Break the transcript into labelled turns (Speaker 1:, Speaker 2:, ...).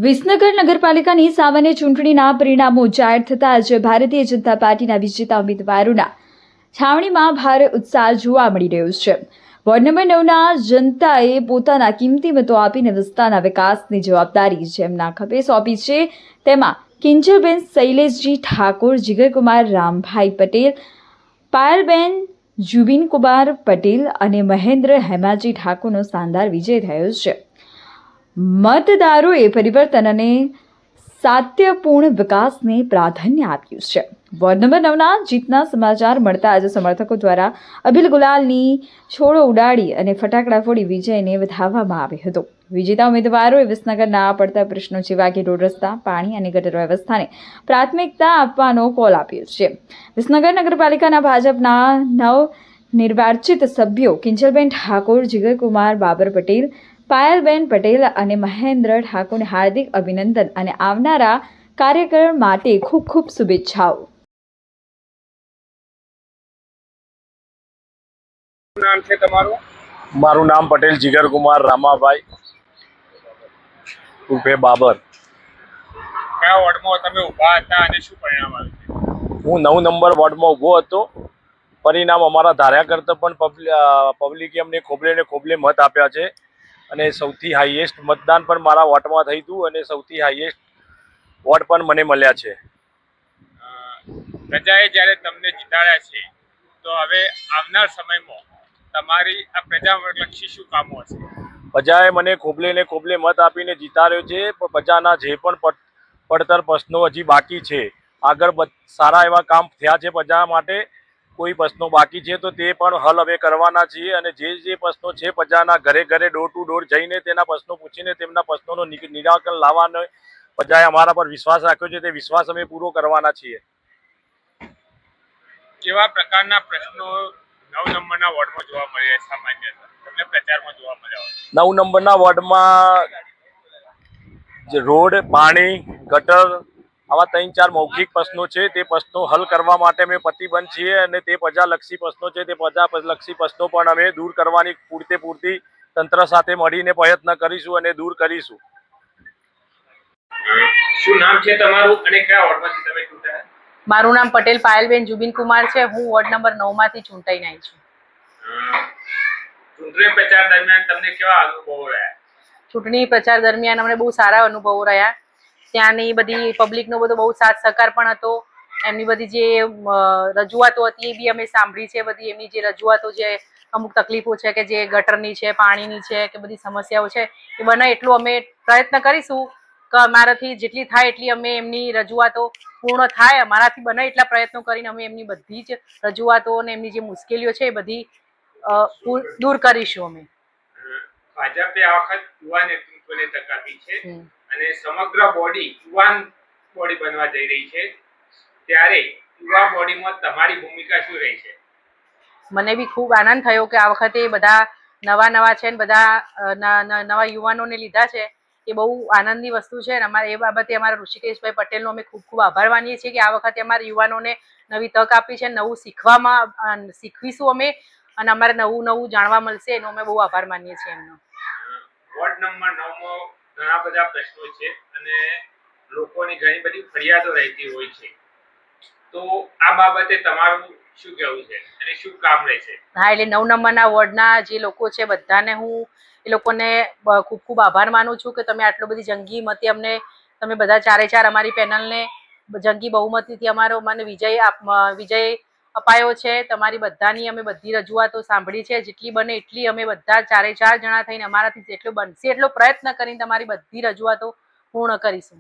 Speaker 1: વિસનગર નગરપાલિકાની સામાન્ય ચૂંટણીના પરિણામો જાહેર થતાં આજે ભારતીય જનતા પાર્ટીના વિજેતા ઉમેદવારોના છાવણીમાં ભારે ઉત્સાહ જોવા મળી રહ્યો છે. વોર્ડ નંબર 9ના જનતાએ પોતાના કિંમતી મતો આપીને વિસ્તારના વિકાસની જવાબદારી જેમના ખભે સોંપી છે. તેમાં કિંજલબેન શૈલેષજી ઠાકોર, જીગરકુમાર રામભાઈ પટેલ, પાયલબેન જુબિનકુમાર પટેલ અને મહેન્દ્ર હેમાજી ઠાકોરનો શાનદાર વિજય થયો છે. મતદારોએ પરિવર્તન અને સાતત્યપૂર્ણ વિકાસને પ્રાધાન્ય આપ્યું છે. વોર્ડ નંબર 9ના જીતના સમાચાર મળતા આજે સમર્થકો દ્વારા અબીલ ગુલાલની છોડો ઉડાડી અને ફટાકડા ફોડી વિજયને વધાવવામાં આવ્યો હતો. વિજેતા ઉમેદવારોએ વિસનગરના પડતર પ્રશ્નો જેવા કે રોડ રસ્તા, પાણી અને ગટર વ્યવસ્થાને પ્રાથમિકતા આપવાનો કોલ આપ્યો છે. વિસનગર નગરપાલિકાના ભાજપના નવનિર્વાચિત સભ્યો કિંજલબેન ઠાકોર, જીગરકુમાર બાબર પટેલ, પાયલબેન પટેલ અને મહેન્દ્ર ઠાકોરને હાર્દિક અભિનંદન અને આવનારા કાર્યક્રમ માટે ખૂબ ખૂબ શુભેચ્છાઓ.
Speaker 2: નામ છે તમારું?
Speaker 3: મારું નામ પટેલ જીગરકુમાર રામાભાઈ ઉર્ફે બાબર.
Speaker 2: કયા વોર્ડમાં તમે ઊભા હતા અને શું પરિણામ આવ્યું?
Speaker 3: હું 9 નંબર વોર્ડમાં ઊભો હતો. પરિણામ અમારા ધાર્યા કરતાં પણ પબ્લિકે અમને ખોબલે ને ખોબલે મત આપ્યા છે અને સૌથી હાઈએસ્ટ મતદાન પણ મારા વોર્ડમાં થયું હતું અને સૌથી હાઈએસ્ટ વોર્ડ પણ મને મળ્યા છે.
Speaker 2: પ્રજાએ જ્યારે તમને જીતાડ્યા છે તો હવે આવનાર સમયમાં તમારી આ પ્રજાલક્ષી શું કામો હશે?
Speaker 3: પ્રજાએ મને ખોબલે ને ખોબલે મત આપીને જીતાડ્યો છે. પણ પ્રજાના જે પણ પડતર પ્રશ્નો હજી બાકી છે, આગળ સારા એવા કામ થયા છે પ્રજા માટે. કોઈ પ્રશ્નો બાકી છે તો તે પણ હલ અમે કરવાના છીએ અને જે પ્રશ્નો છે પ્રજાના ઘરે ઘરે ડોર ટુ ડોર જઈને તેના પ્રશ્નો પૂછીને તેમના પ્રશ્નોનું નિરાકરણ લાવવાનો પ્રજાએ અમારા પર વિશ્વાસ રાખ્યો છે. તે વિશ્વાસ અમે પૂરો કરવાના છીએ.
Speaker 2: કેવા પ્રકારના પ્રશ્નો 9 નંબરના વોર્ડમાં જોવા મળ્યા સામાન્ય તમને પ્રચારમાં જોવા મળ્યા?
Speaker 3: 9 નંબરના વોર્ડમાં રોડ, પાણી, ગટર આવા 3-4 મૌખિક પ્રશ્નો છે. તે પ્રશ્નો હલ કરવા માટે અમે પ્રતિબદ્ધ છીએ અને તે પ્રજાલક્ષી પ્રશ્નો છે તે પ્રજાલક્ષી પ્રશ્નો પણ અમે દૂર કરવાની પૂરતી તંત્ર સાથે મળીને પ્રયત્ન કરીશું અને દૂર કરીશું.
Speaker 2: શું નામ છે તમારું અને કયા વોર્ડમાંથી તમે ચૂંટાયા?
Speaker 4: મારું નામ પટેલ પાયલબેન જુબિનકુમાર છે. હું વોર્ડ નંબર 9માંથી ચૂંટાઈને આવી છું.
Speaker 2: ચૂંટણી પ્રચાર દરમિયાન તમને કેવા અનુભવો રહ્યા?
Speaker 4: ચૂંટણી પ્રચાર દરમિયાન અમને બહુ સારા અનુભવો રહ્યા. ત્યાંની બધી પબ્લિકનો બધો બહુ સાથ સહકાર પણ હતો. એમની બધી જે રજૂઆતો હતી એ બી અમે સાંભળી છે. બધી એમની જે રજૂઆતો છે, અમુક તકલીફો છે કે જે ગટરની છે, પાણીની છે કે બધી સમસ્યાઓ છે, એ બને એટલું અમે પ્રયત્ન કરીશું કે અમારાથી જેટલી થાય એટલી અમે એમની રજૂઆતો પૂર્ણ થાય. અમારાથી બને એટલા પ્રયત્નો કરીને અમે એમની બધી જ રજૂઆતો અને એમની જે મુશ્કેલીઓ છે એ બધી દૂર કરીશું અમે.
Speaker 2: ભાજપે આ વખત યુવા નેતૃત્વને તક આપી છે અને સમગ્ર બોડી યુવાન બોડી બનવા જઈ રહી છે. ત્યારે યુવા બોડીમાં તમારી ભૂમિકા શું રહી છે?
Speaker 4: મને બી ખૂબ આનંદ થયો કે આ વખતે બધા નવા છે ને બધા નવા યુવાનોને લીધા છે. એ બહુ આનંદની વસ્તુ છે અને અમારે એ બાબતે અમારા ઋષિકેશભાઈ પટેલનો અમે ખૂબ ખૂબ આભાર માનીએ છીએ કે આ વખતે અમારા યુવાનોને નવી તક આપી છે. નવું શીખવીશું અમે અને અમારે નવું જાણવા મળશે એનો અમે બહુ આભાર માનીએ છીએ એમનો.
Speaker 2: વોર્ડ નંબર 9માં ઘણા બધા પ્રશ્નો છે અને લોકોની ઘણી બધી ફરિયાદો રહેતી હોય છે, તો આ બાબતે તમારું શું કહેવું છે અને શું કામ રહેશે?
Speaker 4: હા, એટલે 9 નંબરના વોર્ડના જે લોકો છે બધાને હું એ લોકોને ખૂબ ખૂબ આભાર માનું છું કે તમે આટલો બધી જંગી મતે અમને તમે બધા 4 અમારી પેનલને જંગી બહુમતીથી મને વિજય અપાયો છે. તમારી બધાની અમે બધી રજૂઆતો સાંભળી છે. જેટલી બને એટલી અમે બધા 4 જણા થઈને અમારાથી જેટલો બનશે એટલો પ્રયત્ન કરીને તમારી બધી રજૂઆતો પૂર્ણ કરીશું.